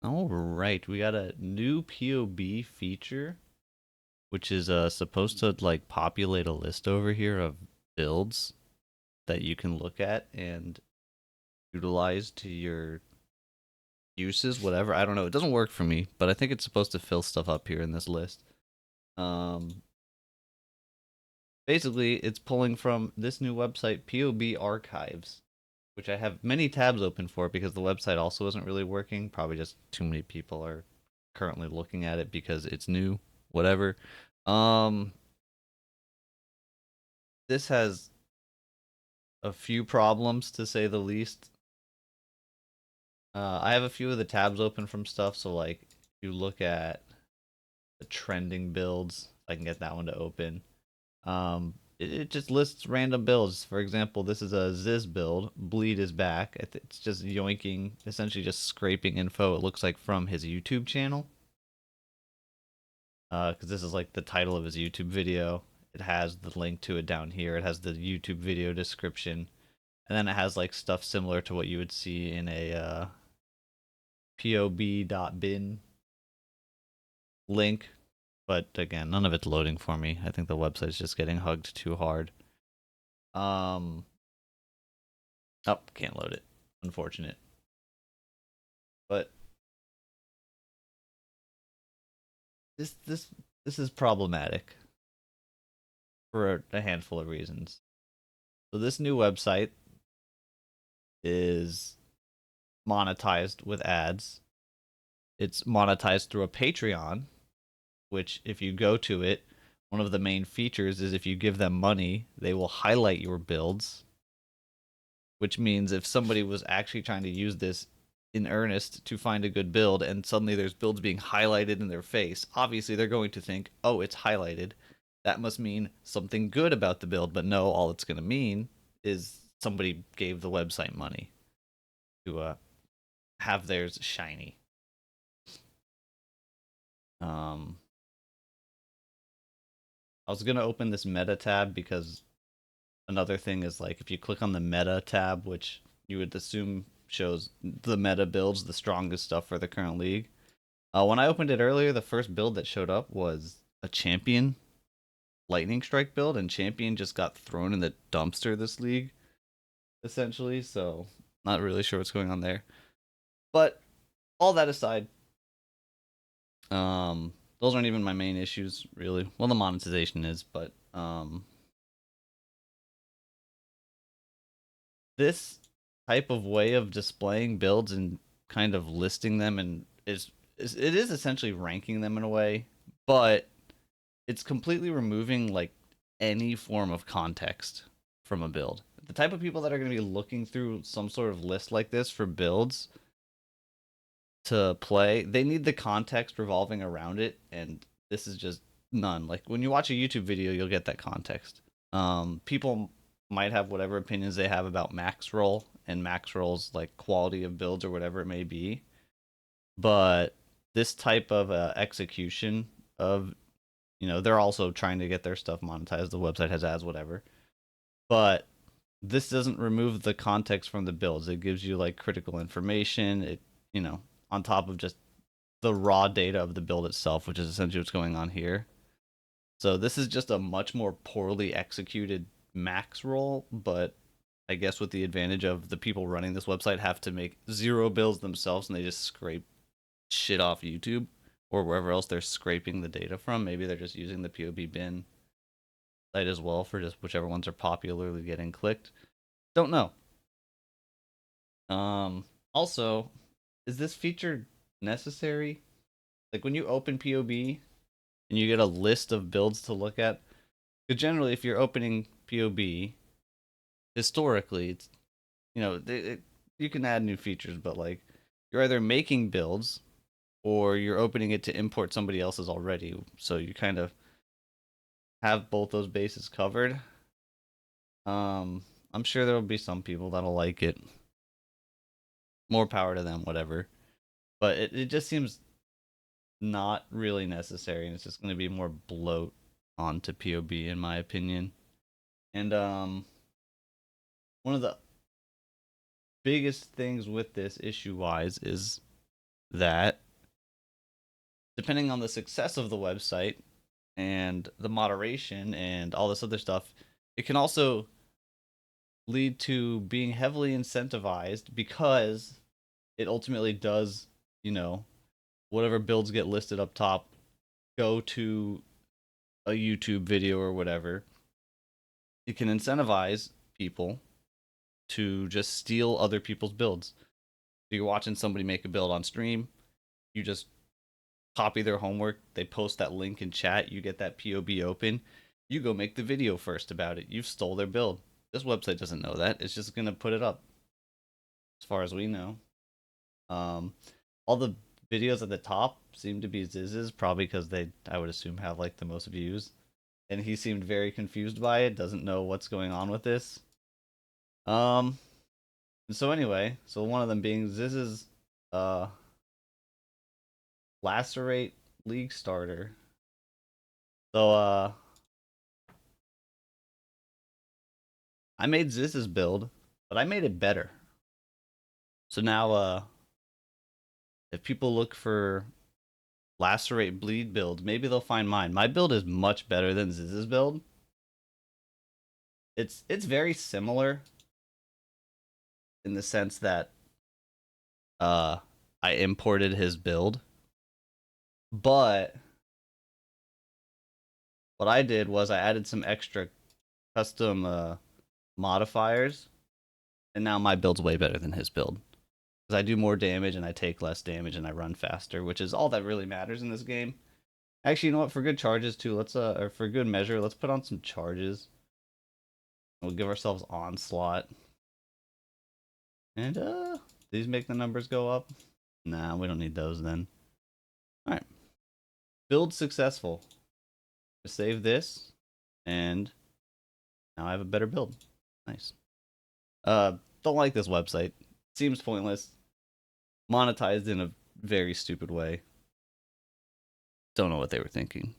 All right, we got a new PoB feature, which is supposed to like populate a list over here of builds that you can look at and utilize to your uses, whatever. I don't know. It doesn't work for me, but I think it's supposed to fill stuff up here in this list. Um, Basically, it's pulling from this new website, PoB Archives, which I have many tabs open for because the website also isn't really working. Probably just too many people are currently looking at it because it's new, whatever. Um, this has a few problems to say the least. I have a few of the tabs open from stuff, so like if you look at the trending builds, I can get that one to open. It just lists random builds. For example, this is a Ziz build. Bleed is back. It's just yoinking, essentially just scraping info. It looks like from his YouTube channel. Because this is like the title of his YouTube video. It has the link to it down here. It has the YouTube video description, and then it has like stuff similar to what you would see in a pob.bin link. But again, none of it's loading for me. I think the website's just getting hugged too hard. Um, oh, can't load it. Unfortunate. But this this this is problematic for a handful of reasons. So this new website is monetized with ads. It's monetized through a Patreon, which if you go to it, one of the main features is if you give them money, they will highlight your builds, which means if somebody was actually trying to use this in earnest to find a good build and suddenly there's builds being highlighted in their face, obviously they're going to think, "Oh, it's highlighted. That must mean something good about the build." But no, all it's going to mean is somebody gave the website money to have theirs shiny. Um I was going to open this meta tab because another thing is like if you click on the meta tab, which you would assume shows the meta builds, the strongest stuff for the current league. When I opened it earlier, the first build that showed up was a champion lightning strike build, and champion just got thrown in the dumpster this league, essentially. So not really sure what's going on there. But all that aside, those aren't even my main issues, really. Well, the monetization is, but this type of way of displaying builds and kind of listing them and is it is essentially ranking them in a way, but it's completely removing like any form of context from a build. The type of people that are going to be looking through some sort of list like this for builds to play, they need the context revolving around it, and this is just none. Like when you watch a YouTube video, you'll get that context. People might have whatever opinions they have about max roll and max roll's like quality of builds or whatever it may be, but this type of execution of, they're also trying to get their stuff monetized. The website has ads, whatever, but this doesn't remove the context from the builds. It gives you like critical information. It, you know, on top of just the raw data of the build itself, which is essentially what's going on here. So this is just a much more poorly executed max roll, but I guess with the advantage of the people running this website have to make zero builds themselves and they just scrape shit off YouTube or wherever else they're scraping the data from. Maybe they're just using the POB bin site as well for just whichever ones are popularly getting clicked. Don't know. Also, is this feature necessary? Like when you open POB and you get a list of builds to look at, because generally if you're opening POB, historically, it's, you can add new features, but like you're either making builds or you're opening it to import somebody else's already. So you kind of have both those bases covered. Um, I'm sure there will be some people that'll like it. More power to them, whatever. But it just seems not really necessary, and it's just going to be more bloat onto POB, in my opinion. And one of the biggest things with this issue wise is that depending on the success of the website and the moderation and all this other stuff, it can also lead to being heavily incentivized because it ultimately does, you know, whatever builds get listed up top go to a YouTube video or whatever. It can incentivize people to just steal other people's builds. So you're watching somebody make a build on stream, you just copy their homework, they post that link in chat, you get that PoB open, you go make the video first about it. You've stole their build. This website doesn't know that. It's just gonna put it up, as far as we know. Um, all the videos at the top seem to be Ziz's, probably because they, I would assume, have like the most views. And he seemed very confused by it, doesn't know what's going on with this. And so anyway, so one of them being Ziz's uh Lacerate League starter. So I made Ziz's build, but I made it better. So now if people look for Lacerate Bleed build, maybe they'll find mine. My build is much better than Ziz's build. It's very similar in the sense that uh I imported his build, but what I did was I added some extra custom modifiers, and now my build's way better than his build. Because I do more damage and I take less damage and I run faster, which is all that really matters in this game. Actually, you know what? For good charges too, let's or for good measure, let's put on some charges. We'll give ourselves onslaught. And these make the numbers go up. Nah, we don't need those then. All right, build successful. Save this, and now I have a better build. Nice. Don't like this website. Seems pointless. Monetized in a very stupid way. Don't know what they were thinking.